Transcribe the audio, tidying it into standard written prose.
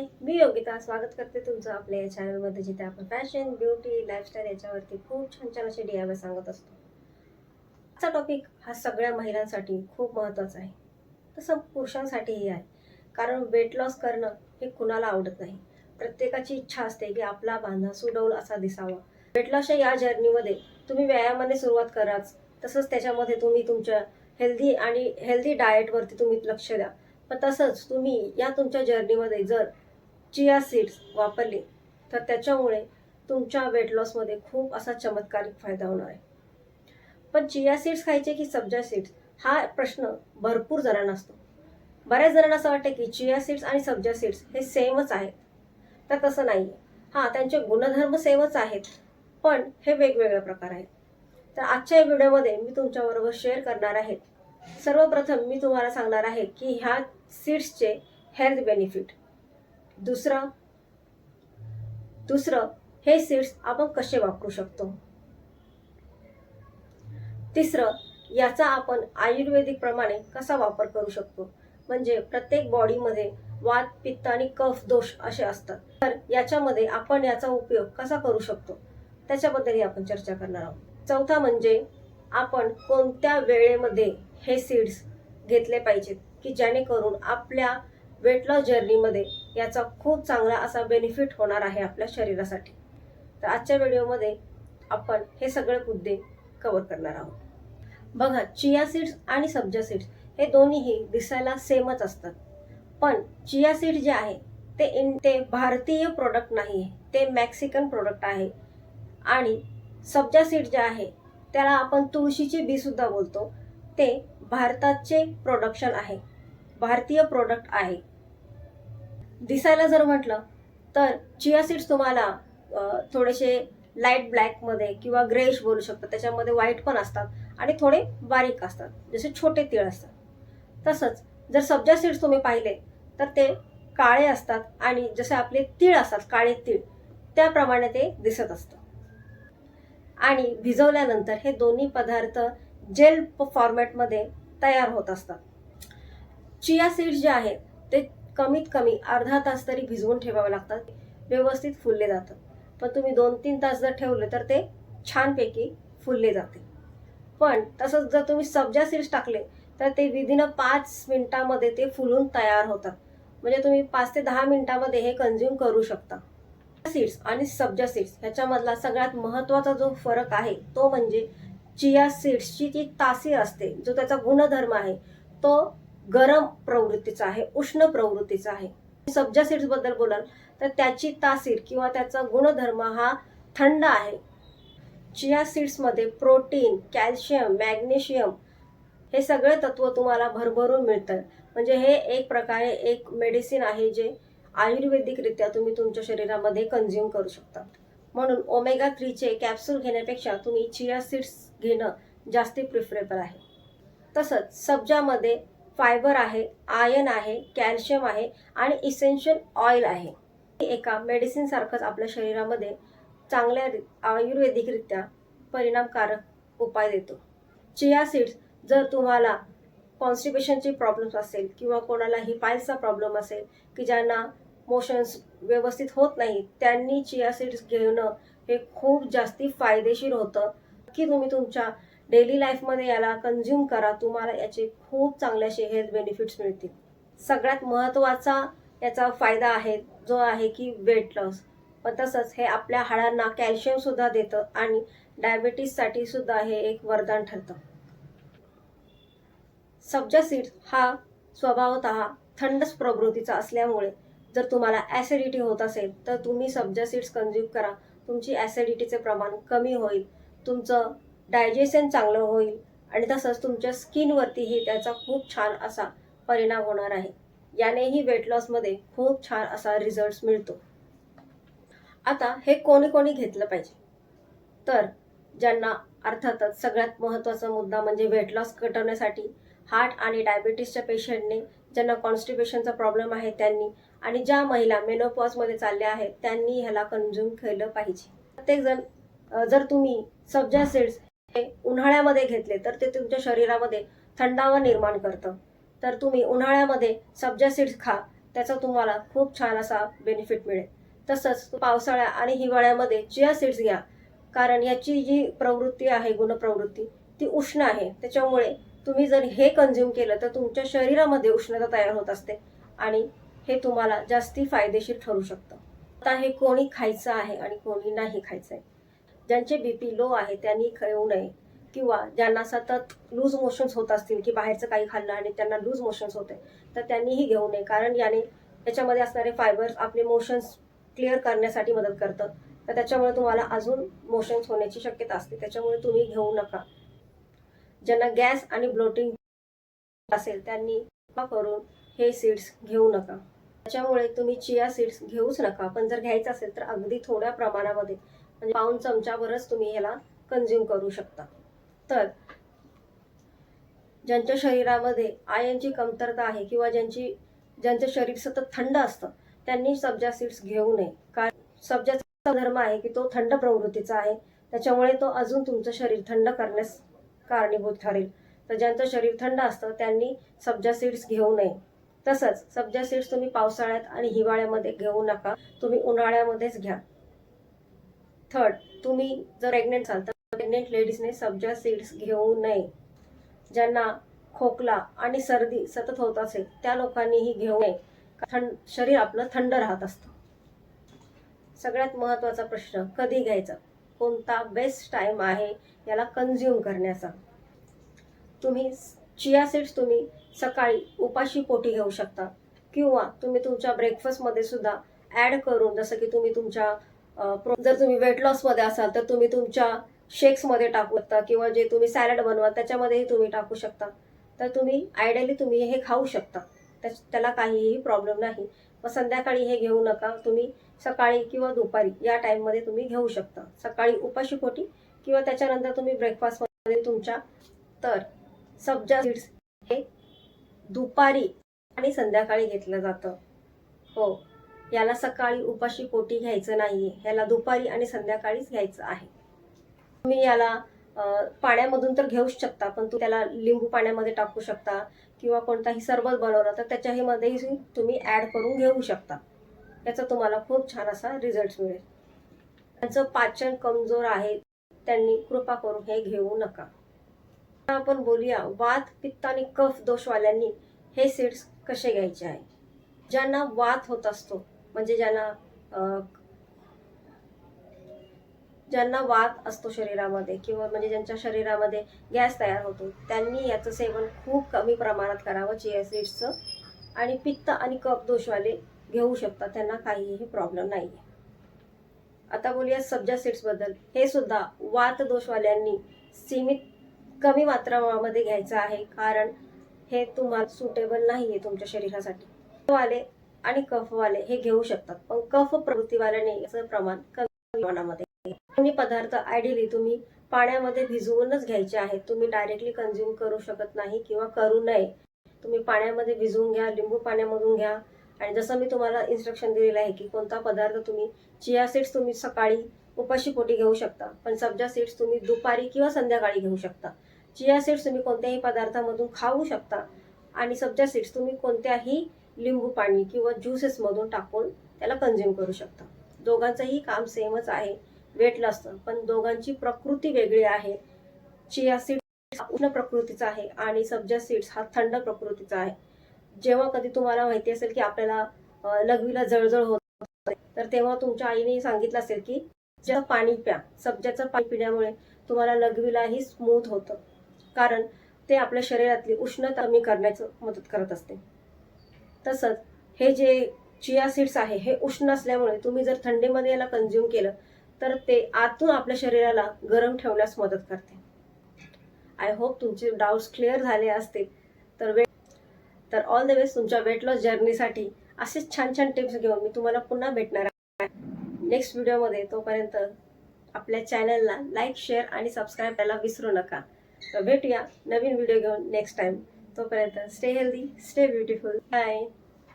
हाय, मी योगिता स्वागत करते तुमचं आपल्या या चॅनलमध्ये, जिथे आपण फॅशन, ब्युटी, लाईफस्टाईल याच्यावरती खूप छान छान असे DIY सांगत असतो. आजचा टॉपिक हा सगळ्या महिलांसाठी खूप महत्त्वाचा आहे, तसं पुरुषांसाठीही आहे. कारण वेट लॉस करणं हे कुणाला आवडत नाही. प्रत्येकाची इच्छा असते की आपला बांधा सुडौल असा दिसावा. वेट लॉसच्या या जर्नीमध्ये तुम्ही व्यायामाने सुरुवात कराच, तसंच त्याच्यामध्ये तुम्ही तुमच्या हेल्दी डाएटवरती तुम्ही लक्ष द्या. पण तसंच तुम्ही या तुमच्या जर्नीमध्ये जर चिया सीड्स वापरली तर त्याच्यामुळे तुमच्या वेट लॉसमध्ये खूप असा चमत्कारिक फायदा होणार आहे. पण चिया सीड्स खायचे की सब्जा सीड्स हा प्रश्न भरपूर जणांना असतो. बऱ्याच जणांना असं वाटतं की चिया सीड्स आणि सब्जा सीड्स हे सेमच आहेत, तर तसं नाही आहे. हां, त्यांचे गुणधर्म सेमच आहेत, पण हे वेगवेगळे प्रकार आहेत. तर आजच्या या व्हिडिओमध्ये मी तुमच्याबरोबर शेअर करणार आहे. सर्वप्रथम मी तुम्हाला सांगणार आहे की ह्या सीड्सचे हेल्थ बेनिफिट. दुसरं हे सीड्स आपण कसे वापरू शकतो. तिसरं, याचा आपण आयुर्वेदिक प्रमाणे कसा वापर करू शकतो. म्हणजे प्रत्येक बॉडीमध्ये वात, पित्त आणि कफ दोष असे असतात, तर याच्यामध्ये आपण याचा उपयोग कसा करू शकतो त्याच्याबद्दलही आपण चर्चा करणार आहोत. चौथा म्हणजे आपण कोणत्या वेळेमध्ये हे सीड्स घेतले पाहिजेत की जेणेकरून आपल्या वेट लॉस जर्नीमध्ये याचा खूप चांगला असा बेनिफिट होणार आहे आपल्या शरीरासाठी. तर आजच्या व्हिडिओमध्ये आपण हे सगळे मुद्दे कव्हर करणार आहोत. बघा, चिया सीड्स आणि सब्जा सीड्स हे दोन्हीही दिसायला सेमच असतात, पण चिया सीड जे आहे ते भारतीय प्रोडक्ट नाही आहे, ते मेक्सिकन प्रोडक्ट आहे. आणि सब्जा सीड जे आहे त्याला आपण तुळशीची बी सुद्धा बोलतो, ते भारताचे प्रोडक्शन आहे, भारतीय प्रोडक्ट आहे. दिसायला जर म्हटलं तर चिया सीड्स तुम्हाला थोडेसे लाईट ब्लॅकमध्ये किंवा ग्रेश बोलू शकतात, त्याच्यामध्ये व्हाईट पण असतात आणि थोडे बारीक असतात, जसे छोटे तीळ असतात. तसंच जर सब्जा सीड्स तुम्ही पाहिले तर ते काळे असतात आणि जसे आपले तीळ असतात काळे तीळ त्याप्रमाणे ते दिसत असतं. आणि भिजवल्यानंतर हे दोन्ही पदार्थ जेल फॉर्मॅटमध्ये तयार होत असतात. चिया सीड्स जे आहेत ते कमीत कमी अर्धा तास तरी भिजवून ठेवावे लागतात, व्यवस्थित फुलले जातात. पण तुम्ही 2-3 तास जर ठेवले तर ते छानपैकी फुलले जाते. पण तसंच जर तुम्ही सब्जा सीड्स टाकले तर ते विदिन 5 मिनिटामध्ये ते फुलून तयार होतात. म्हणजे तुम्ही 5 ते 10 मिनिटामध्ये हे कंझ्युम करू शकता. सीड्स आणि सब्जा सीड्स ह्याच्यामधला सगळ्यात महत्त्वाचा जो फरक आहे तो म्हणजे चिया सीड्सची जी तासीर असते, जो त्याचा गुणधर्म आहे तो गरम प्रवृत्तीचा आहे, उष्ण प्रवृत्तीचा आहे. सब्जा सीड्स बद्दल बोलाल तर त्याची तासीर किंवा त्याचा गुणधर्म हा थंड आहे. चिया सीड्समध्ये प्रोटीन, कॅल्शियम, मॅग्नेशियम हे सगळे तत्व तुम्हाला भरभरून मिळतात. म्हणजे हे एक प्रकारे एक मेडिसिन आहे जे आयुर्वेदिकरित्या तुम्ही तुमच्या शरीरामध्ये कंझ्युम करू शकता. म्हणून ओमेगा 3चे कॅप्सूल घेण्यापेक्षा तुम्ही चिया सीड्स घेणं जास्ती प्रिफरेबल आहे. तसंच सब्जामध्ये फायबर आहे, आयर्न आहे, कॅल्शियम आहे आणि इसेन्शियल ऑइल आहे. एका मेडिसिन सारखंच आपल्या शरीरामध्ये चांगल्या आयुर्वेदिकरित्या परिणामकारक उपाय देतो. चिया सीड्स जर तुम्हाला कॉन्स्टिपेशनची प्रॉब्लेम्स असेल किंवा कोणालाही पायल्सचा प्रॉब्लेम असेल की ज्यांना मोशन्स व्यवस्थित होत नाही, त्यांनी चिया सीड्स घेणं हे खूप जास्ती फायदेशीर होतं. की तुम्ही तुमच्या डेली लाईफमध्ये याला कंझ्युम करा, तुम्हाला याचे खूप चांगले असे हेल्थ बेनिफिट्स मिळतील. सगळ्यात महत्त्वाचा याचा फायदा आहे जो आहे की वेट लॉस. पण तसंच हे आपल्या हाडांना कॅल्शियम सुद्धा देतं आणि डायबिटीससाठी सुद्धा हे एक वरदान ठरतं. सब्जा सीड्स हा स्वभावतः थंडच प्रवृत्तीचा असल्यामुळे जर तुम्हाला ॲसिडिटी होत असेल तर तुम्ही सब्जा सीड्स कंझ्युम करा. तुमची ॲसिडिटीचे प्रमाण कमी होईल, तुमचं डायजेशन चांगलं होईल आणि तसंच तुमच्या स्किनवरतीही त्याचा खूप छान असा परिणाम होणार आहे. यानेही वेट लॉसमध्ये खूप छान असा रिझल्ट मिळतो. आता हे कोणी घेतलं पाहिजे, तर ज्यांना अर्थातच सगळ्यात महत्त्वाचा मुद्दा म्हणजे वेट लॉस घटवण्यासाठी हार्ट आणि डायबिटीसच्या पेशंटने, ज्यांना कॉन्स्टिपेशनचा प्रॉब्लेम आहे त्यांनी, आणि ज्या महिला मेनोपॉजमध्ये चालल्या आहेत त्यांनी ह्याला कंझ्युम केलं पाहिजे. प्रत्येकजण जर तुम्ही सब्जा सीड्स हे उन्हाळ्यामध्ये घेतले तर ते तुमच्या शरीरामध्ये थंडावा निर्माण करतं. तर तुम्ही उन्हाळ्यामध्ये सब्जा सीड्स खा, त्याचा तुम्हाला खूप छान असा बेनिफिट मिळेल. तसंच पावसाळ्या आणि हिवाळ्यामध्ये चिया सीड्स घ्या, कारण याची जी प्रवृत्ती आहे, गुणप्रवृत्ती, ती उष्ण आहे. त्याच्यामुळे तुम्ही जर हे कंझ्युम केलं तर तुमच्या शरीरामध्ये उष्णता तयार होत असते आणि हे तुम्हाला जास्ती फायदेशीर ठरू शकतं. आता हे कोणी खायचं आहे आणि कोणी नाही खायचं आहे. ज्यांचे BP लो आहे त्यांनी खाऊ नये, किंवा ज्यांना सतत लूज मोशन्स होत असतील की बाहेरचं काही खाल्लं आणि त्यांना लूज मोशन्स होते, तर त्यांनीही घेऊ नये, कारण याच्यामध्ये असणारे फायबर्स आपले मोशन्स क्लिअर करण्यासाठी मदत करतं. तर त्याच्यामुळे तुम्हाला अजून मोशन्स होण्याची शक्यता असते, त्याच्यामुळे तुम्ही घेऊ नका. ज्यांना गॅस आणि ब्लोटिंग असेल त्यांनी कृपा करून हे सीड्स घेऊ नका. त्याच्यामुळे तुम्ही चिया सीड्स घेऊच नका. पण जर घ्यायचं असेल तर अगदी थोड्या प्रमाणामध्ये, म्हणजे पाऊण चमच्यावरच तुम्ही ह्याला कंझ्युम करू शकता. तर ज्यांच्या शरीरामध्ये आयर्नची कमतरता आहे किंवा ज्यांचं शरीर सतत थंड असतं, त्यांनी सब्जा सीड्स घेऊ नये, कारण सब्जाचा धर्म आहे की तो थंड प्रवृत्तीचा आहे. त्याच्यामुळे तो अजून तुमचं शरीर थंड करण्यास कारणीभूत ठरेल. तर ज्यांचं शरीर थंड असतं त्यांनी सब्जा सीड्स घेऊ नये. तसंच सब्जा सीड्स तुम्ही पावसाळ्यात आणि हिवाळ्यामध्ये घेऊ नका, तुम्ही उन्हाळ्यामध्येच घ्या. थर्ड, तुम्ही जर प्रेग्नेंट असाल तर प्रेग्नेंट लेडीजने सब्जा सीड्स घेऊ नये. ज्यांना खोकला आणि सर्दी सतत होत असेल त्या लोकांनीही घेऊ नये. शरीर आपलं थंड राहत असतं. सगळ्यात महत्त्वाचा प्रश्न, कधी घ्यायचा, कोणता बेस्ट टाइम आहे याला कंझ्युम करण्याचा. तुम्ही चिया सीड्स तुम्ही सकाळी उपाशी पोटी घेऊ शकता, किंवा तुम्ही तुमच्या ब्रेकफास्टमध्ये सुद्धा ॲड करून, जसं की तुम्ही तुमच्या जर तुम्ही वेट लॉसमध्ये असाल तर तुम्ही तुमच्या शेक्समध्ये टाकू शकता, किंवा जे तुम्ही सॅलड बनवा त्याच्यामध्येही तुम्ही टाकू शकता. तर तुम्ही आयडियली तुम्ही हे खाऊ शकता, त्याला काहीही प्रॉब्लेम नाही. मग संध्याकाळी हे घेऊ नका, तुम्ही सकाळी किंवा दुपारी या टाईममध्ये तुम्ही घेऊ शकता. सकाळी उपाशी पोटी किंवा त्याच्यानंतर तुम्ही ब्रेकफास्टमध्ये तुमच्या. तर सब्जा सीड्स हे दुपारी आणि संध्याकाळी घेतलं जातं. हो, याला सकाळी उपाशी पोटी घ्यायचं नाहीये, ह्याला दुपारी आणि संध्याकाळीच घ्यायचं आहे. तुम्ही याला पाण्यामधून तर घेऊच शकता, पण त्याला लिंबू पाण्यामध्ये टाकू शकता, किंवा कोणताही सरबत बनवलं तर त्याच्यामध्येही तुम्ही ॲड करून घेऊ शकता. याचा तुम्हाला खूप छान असा रिझल्ट मिळेल. त्यांचं पाचन कमजोर आहे त्यांनी कृपा करून हे घेऊ नका. आपण बोलूया वात, पित्त आणि कफ दोषवाल्यांनी हे सीड्स कसे घ्यायचे आहे. ज्यांना वात होत असतो, म्हणजे ज्यांना वात असतो शरीरामध्ये, किंवा म्हणजे ज्यांच्या शरीरामध्ये गॅस तयार होतो, त्यांनी याचं सेवन खूप कमी प्रमाणात करावं चिया सीड्सचं. आणि पित्त आणि कफ दोषवाले घेऊ शकतात, त्यांना काहीही प्रॉब्लेम नाही. आता बोलूया सब्जा सीड्स बद्दल. हे सुद्धा वात दोषवाल्यांनी कमी मात्रामध्ये घ्यायचं आहे, कारण हे तुम्हाला सुटेबल नाहीये तुमच्या शरीरासाठी. वाले आणि कफवाले हे घेऊ शकतात, पण कफ प्रवृत्तीवाल्याने याचं प्रमाण कमी प्रमाणामध्ये. दोन्ही पदार्थ आयडियली तुम्ही पाण्यामध्ये भिजवूनच घ्यायचे आहेत. तुम्ही डायरेक्टली कंझ्युम करू शकत नाही किंवा करू नये. तुम्ही पाण्यामध्ये भिजवून घ्या, लिंबू पाण्यामधून घ्या. आणि जसं मी तुम्हाला इन्स्ट्रक्शन दिलेलं आहे की कोणता पदार्थ तुम्ही, चिया सीड्स तुम्ही सकाळी उपाशी पोटी घेऊ शकता, पण सब्जा सीड्स तुम्ही दुपारी किंवा संध्याकाळी घेऊ शकता. चिया सीड्स तुम्ही कोणत्याही पदार्थामधून खाऊ शकता, आणि सब्जा सीड्स तुम्ही कोणत्याही लिंबू पाणी किंवा ज्युसेसमधून टाकून त्याला कंझ्युम करू शकता. दोघांचंही काम सेमच आहे, वेट लॉसचं, पण दोघांची प्रकृती वेगळी आहे. चिया सीड्स उष्ण प्रकृतीचा आहे आणि सब्जा सीड्स हा थंड प्रकृतीचा आहे. जेव्हा कधी तुम्हाला माहिती असेल की आपल्याला लघवीला जळजळ होत, तर तेव्हा तुमच्या आईने सांगितलं असेल की ज्या पाणी प्या. सब्जाचं पाणी पिण्यामुळे तुम्हाला लघवीलाही स्मूथ होतं, कारण ते आपल्या शरीरातली उष्णता कमी करण्याचं मदत करत असते. तसंच हे जे चिया सीड्स आहे हे उष्ण असल्यामुळे तुम्ही जर थंडीमध्ये याला कंझ्युम केलं तर ते आतून आपल्या शरीराला गरम ठेवण्यास मदत करते. आय होप तुमचे डाऊट्स क्लिअर झाले असतील. तर ऑल द बेस्ट तुमच्या वेट लॉस जर्नीसाठी. असेच छान छान टिप्स घेऊन मी तुम्हाला पुन्हा भेटणार आहे नेक्स्ट व्हिडिओमध्ये. तोपर्यंत आपल्या चॅनलला लाईक, शेअर आणि सबस्क्राईब करायला विसरू नका. तर भेटूया नवीन व्हिडिओ घेऊन नेक्स्ट टाइम. तोपर्यंत stay healthy, stay beautiful. Bye.